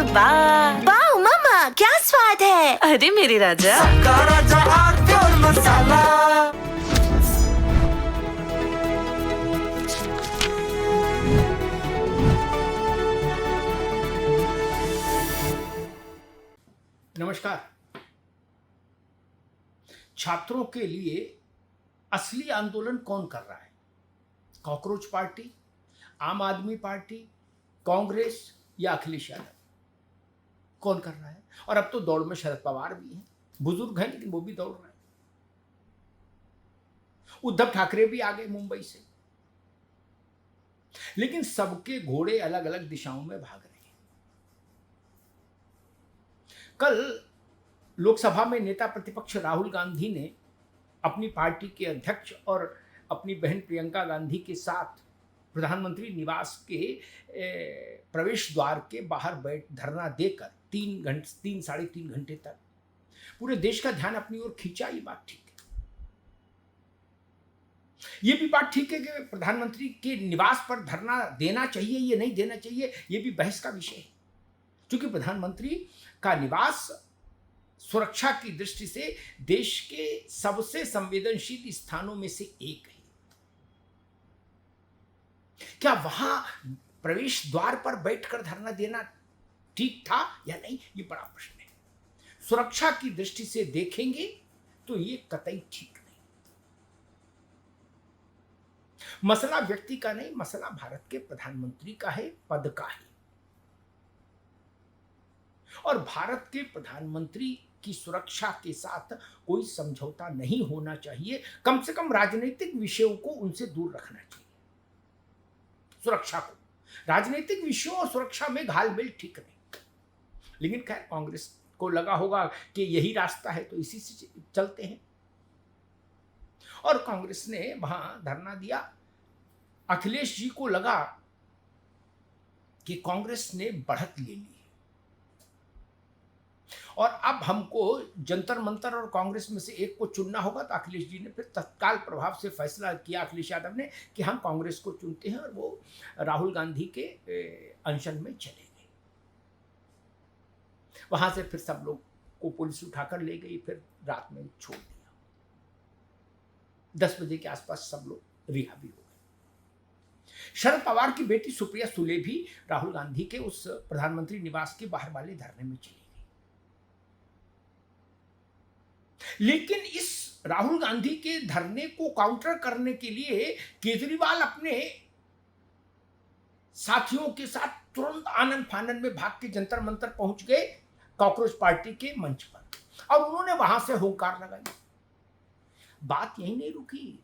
वाह वाह मम्मा, क्या स्वाद है। अरे मेरे राजा, सबका राजा आरती और मसाला। नमस्कार। छात्रों के लिए असली आंदोलन कौन कर रहा है? कॉकरोच पार्टी, आम आदमी पार्टी, कांग्रेस या अखिलेश यादव? कौन कर रहा है? और अब तो दौड़ में शरद पवार भी हैं, बुजुर्ग हैं लेकिन वो भी दौड़ रहे हैं। उद्धव ठाकरे भी आ गए मुंबई से, लेकिन सबके घोड़े अलग अलग दिशाओं में भाग रहे हैं। कल लोकसभा में नेता प्रतिपक्ष राहुल गांधी ने अपनी पार्टी के अध्यक्ष और अपनी बहन प्रियंका गांधी के साथ प्रधानमंत्री निवास के प्रवेश द्वार के बाहर बैठ धरना देकर 3 साढ़े 3 घंटे तक पूरे देश का ध्यान अपनी ओर खींचा। ये बात ठीक है। ये भी बात ठीक है कि प्रधानमंत्री के निवास पर धरना देना चाहिए या नहीं देना चाहिए, ये भी बहस का विषय है, क्योंकि प्रधानमंत्री का निवास सुरक्षा की दृष्टि से देश के सबसे संवेदनशील स्थानों में से एक है। क्या वहां प्रवेश द्वार पर बैठकर धरना देना ठीक था या नहीं, ये बड़ा प्रश्न है। सुरक्षा की दृष्टि से देखेंगे तो ये कतई ठीक नहीं। मसला व्यक्ति का नहीं, मसला भारत के प्रधानमंत्री का है, पद का है। और भारत के प्रधानमंत्री की सुरक्षा के साथ कोई समझौता नहीं होना चाहिए। कम से कम राजनीतिक विषयों को उनसे दूर रखना चाहिए। सुरक्षा को, राजनीतिक विषयों और सुरक्षा में घालमेल ठीक नहीं। लेकिन खैर, कांग्रेस को लगा होगा कि यही रास्ता है तो इसी से चलते हैं, और कांग्रेस ने वहां धरना दिया। अखिलेश जी को लगा कि कांग्रेस ने बढ़त ले ली और अब हमको जंतर मंतर और कांग्रेस में से एक को चुनना होगा। तो अखिलेश जी ने फिर तत्काल प्रभाव से फैसला किया, अखिलेश यादव ने, कि हम कांग्रेस को चुनते हैं, और वो राहुल गांधी के अनशन में चले गए। वहां से फिर सब लोग को पुलिस उठाकर ले गई, फिर रात में छोड़ दिया। 10 बजे के आसपास सब लोग रिहा भी हो गए। शरद पवार की बेटी सुप्रिया सुले भी राहुल गांधी के उस प्रधानमंत्री निवास के बाहर वाले धरने में चली। लेकिन इस राहुल गांधी के धरने को काउंटर करने के लिए केजरीवाल अपने साथियों के साथ तुरंत आनन फानन में भाग के जंतर मंतर पहुंच गए, कॉकरोच पार्टी के मंच पर, और उन्होंने वहां से हुंकार लगाई। बात यही नहीं रुकी।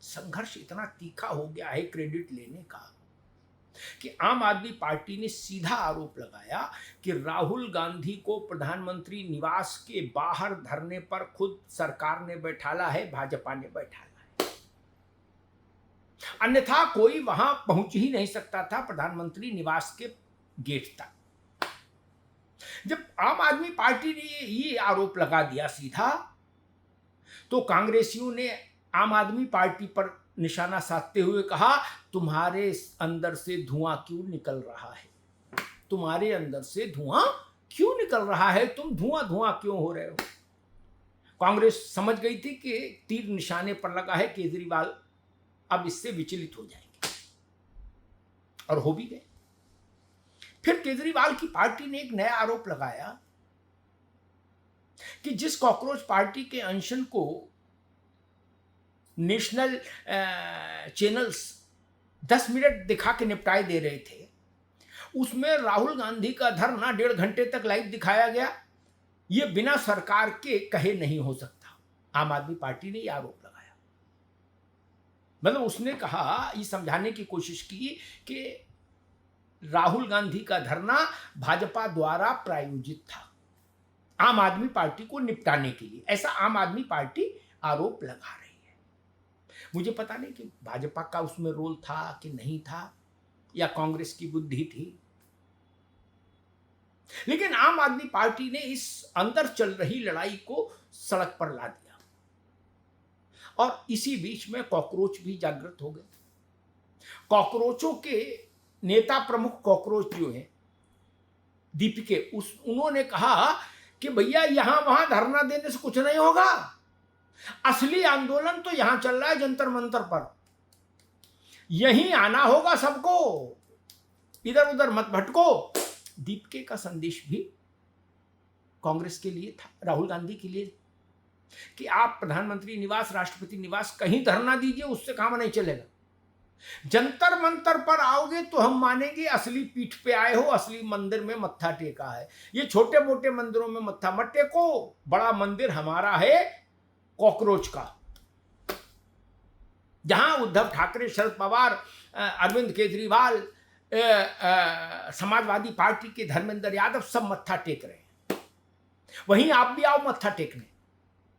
संघर्ष इतना तीखा हो गया है क्रेडिट लेने का कि आम आदमी पार्टी ने सीधा आरोप लगाया कि राहुल गांधी को प्रधानमंत्री निवास के बाहर धरने पर खुद सरकार ने बैठाला है, भाजपा ने बैठाला है। अन्यथा कोई वहां पहुंच ही नहीं सकता था प्रधानमंत्री निवास के गेट तक। जब आम आदमी पार्टी ने ये आरोप लगा दिया सीधा, तो कांग्रेसियों ने आम आदमी पार्टी पर निशाना साधते हुए कहा, तुम्हारे अंदर से धुआं क्यों निकल रहा है? तुम्हारे अंदर से धुआं क्यों निकल रहा है? तुम धुआं धुआं क्यों हो रहे हो? कांग्रेस समझ गई थी कि तीर निशाने पर लगा है, केजरीवाल अब इससे विचलित हो जाएंगे, और हो भी गए। फिर केजरीवाल की पार्टी ने एक नया आरोप लगाया कि जिस कॉकरोच पार्टी के अनशन को नेशनल चैनल्स 10 मिनट दिखा के निपटाए दे रहे थे, उसमें राहुल गांधी का धरना 1.5 घंटे तक लाइव दिखाया गया। ये बिना सरकार के कहे नहीं हो सकता। आम आदमी पार्टी ने यह आरोप लगाया। मतलब उसने कहा, ये समझाने की कोशिश की कि राहुल गांधी का धरना भाजपा द्वारा प्रायोजित था, आम आदमी पार्टी को निपटाने के लिए। ऐसा आम आदमी पार्टी आरोप लगा रही है। मुझे पता नहीं कि भाजपा का उसमें रोल था कि नहीं था, या कांग्रेस की बुद्धि थी, लेकिन आम आदमी पार्टी ने इस अंदर चल रही लड़ाई को सड़क पर ला दिया। और इसी बीच में कॉकरोच भी जागृत हो गए। कॉकरोचों के नेता प्रमुख कॉकरोच जो हैं, दीपिके उन्होंने कहा कि भैया यहां वहां धरना देने से कुछ नहीं होगा, असली आंदोलन तो यहां चल रहा है जंतर मंतर पर, यहीं आना होगा सबको, इधर उधर मत भटको। दीपिके का संदेश भी कांग्रेस के लिए था, राहुल गांधी के लिए, कि आप प्रधानमंत्री निवास, राष्ट्रपति निवास कहीं धरना दीजिए, उससे काम नहीं चलेगा। जंतर मंतर पर आओगे तो हम मानेंगे असली पीठ पे आए हो, असली मंदिर में मत्था टेका है। ये छोटे मोटे मंदिरों में मत्था मत टेको, बड़ा मंदिर हमारा है कॉकरोच का, जहां उद्धव ठाकरे, शरद पवार, अरविंद केजरीवाल, समाजवादी पार्टी के धर्मेंद्र यादव सब मत्था टेक रहे हैं, वहीं आप भी आओ मत्था टेकने।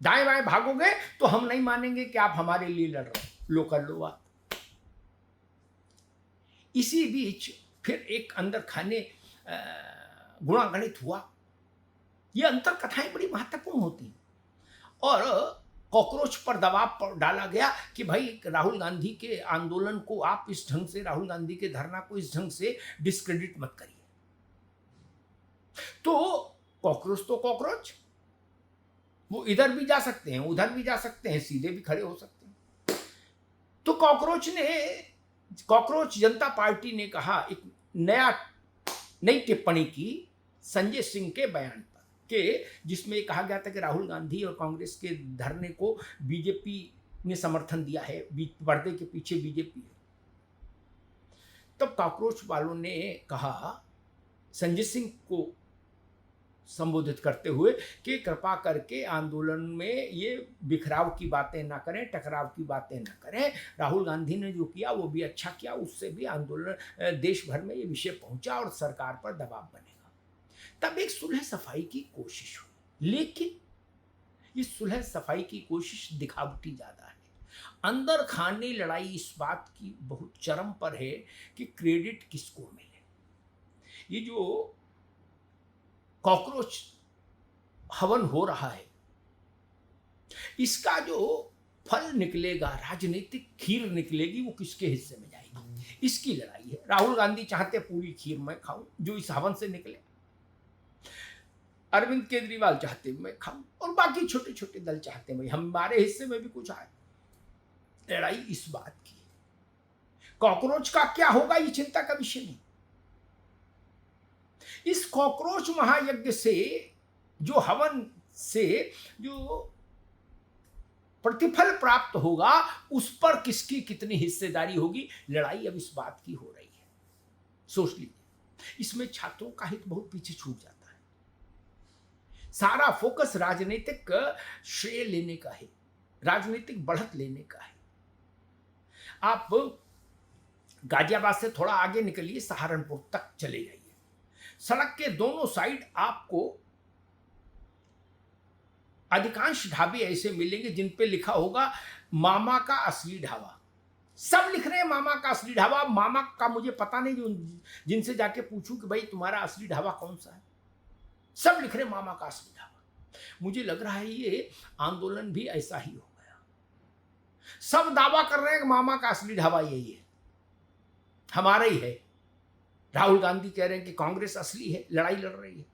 दाएं बाएं भागोगे तो हम नहीं मानेंगे कि आप हमारे लिए लड़ रहे हो, लो कर लो बात। इसी बीच फिर एक अंदर खाने गुणागणित हुआ। ये अंतर कथाएं बड़ी महत्वपूर्ण होती हैं, और कॉकरोच पर दबाव डाला गया कि भाई राहुल गांधी के आंदोलन को आप इस ढंग से, राहुल गांधी के धरना को इस ढंग से डिस्क्रेडिट मत करिए। तो कॉकरोच वो इधर भी जा सकते हैं, उधर भी जा सकते हैं, सीधे भी खड़े हो सकते हैं। तो कॉकरोच जनता पार्टी ने कहा, एक नई टिप्पणी की संजय सिंह के बयान पर, के जिसमें कहा गया था कि राहुल गांधी और कांग्रेस के धरने को बीजेपी ने समर्थन दिया है, पर्दे के पीछे बीजेपी है। तब कॉकरोच वालों ने कहा संजय सिंह को संबोधित करते हुए कि कृपा करके आंदोलन में ये बिखराव की बातें ना करें, टकराव की बातें ना करें। राहुल गांधी ने जो किया वो भी अच्छा किया, उससे भी आंदोलन देश भर में ये विषय पहुंचा और सरकार पर दबाव बनेगा। तब एक सुलह सफाई की कोशिश हुई, लेकिन ये सुलह सफाई की कोशिश दिखावटी ज्यादा है। अंदर खाने लड़ाई इस बात की बहुत चरम पर है कि क्रेडिट किसको मिले। ये जो कॉकरोच हवन हो रहा है, इसका जो फल निकलेगा, राजनीतिक खीर निकलेगी, वो किसके हिस्से में जाएगी, इसकी लड़ाई है। राहुल गांधी चाहते पूरी खीर मैं खाऊं जो इस हवन से निकले, अरविंद केजरीवाल चाहते मैं खाऊं, और बाकी छोटे छोटे दल चाहते भाई हमारे हिस्से में भी कुछ आए। लड़ाई इस बात की, कॉकरोच का क्या होगा ये चिंता का विषय नहीं। इस कॉकरोच महायज्ञ से, जो हवन से जो प्रतिफल प्राप्त होगा, उस पर किसकी कितनी हिस्सेदारी होगी, लड़ाई अब इस बात की हो रही है। सोच लीजिए, इसमें छात्रों का हित बहुत पीछे छूट जाता है। सारा फोकस राजनीतिक श्रेय लेने का है, राजनीतिक बढ़त लेने का है। आप गाजियाबाद से थोड़ा आगे निकलिए, सहारनपुर तक चले जाइए, सड़क के दोनों साइड आपको अधिकांश ढाबे ऐसे मिलेंगे जिन पे लिखा होगा मामा का असली ढाबा। सब लिख रहे हैं मामा का असली ढाबा। मामा का मुझे पता नहीं, जो जिनसे जाके पूछूं कि भाई तुम्हारा असली ढाबा कौन सा है, सब लिख रहे हैं मामा का असली ढाबा। मुझे लग रहा है ये आंदोलन भी ऐसा ही हो गया। सब दावा कर रहे हैं कि मामा का असली ढाबा यही है, हमारा ही है। राहुल गांधी कह रहे हैं कि कांग्रेस असली है, लड़ाई लड़ रही है।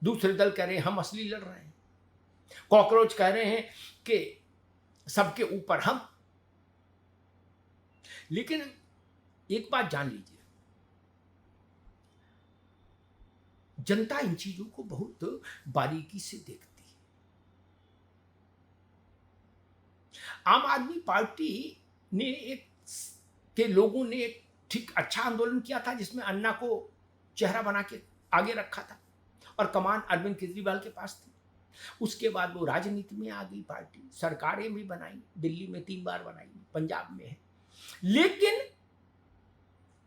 दूसरे दल कह रहे हैं हम असली लड़ रहे हैं। कॉकरोच कह रहे हैं कि सबके ऊपर हम। लेकिन एक बात जान लीजिए, जनता इन चीजों को बहुत बारीकी से देखती है। आम आदमी पार्टी ने के लोगों ने एक ठीक अच्छा आंदोलन किया था, जिसमें अन्ना को चेहरा बना के आगे रखा था और कमान अरविंद केजरीवाल के पास थी। उसके बाद वो राजनीति में आ गई पार्टी, सरकारें भी बनाई, दिल्ली में 3 बार बनाई, पंजाब में है। लेकिन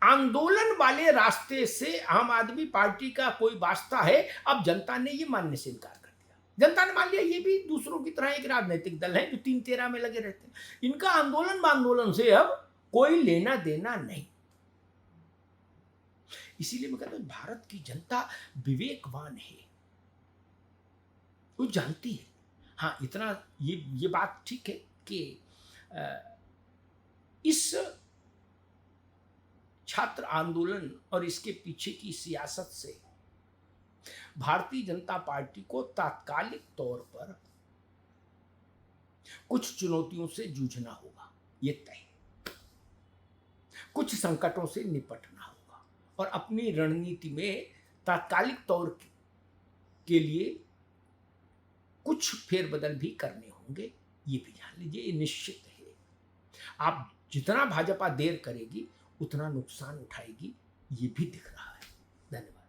आंदोलन वाले रास्ते से आम आदमी पार्टी का कोई वास्ता है, अब जनता ने ये मानने से इनकार कर दिया। जनता ने मान लिया ये भी दूसरों की तरह एक राजनीतिक दल है जो 3-13 में लगे रहते हैं, इनका आंदोलन से अब कोई लेना देना नहीं। इसीलिए मैं कहता हूं भारत की जनता विवेकवान है, वो जानती है। हाँ, इतना ये बात ठीक है कि इस छात्र आंदोलन और इसके पीछे की सियासत से भारतीय जनता पार्टी को तात्कालिक तौर पर कुछ चुनौतियों से जूझना होगा, ये तय। कुछ संकटों से निपटना होगा और अपनी रणनीति में तात्कालिक तौर के लिए कुछ फेरबदल भी करने होंगे, ये भी जान लीजिए, ये निश्चित है। आप जितना भाजपा देर करेगी उतना नुकसान उठाएगी, ये भी दिख रहा है। धन्यवाद।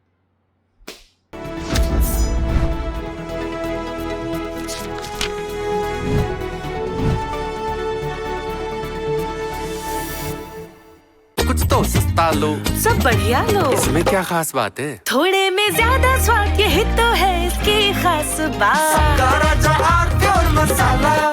कुछ तो सस्ता लो, सब बढ़िया लो, इसमें क्या खास बात है? थोड़े में ज्यादा स्वाद, यही तो है इसकी खास बात। सबका राजा आरती और मसाला।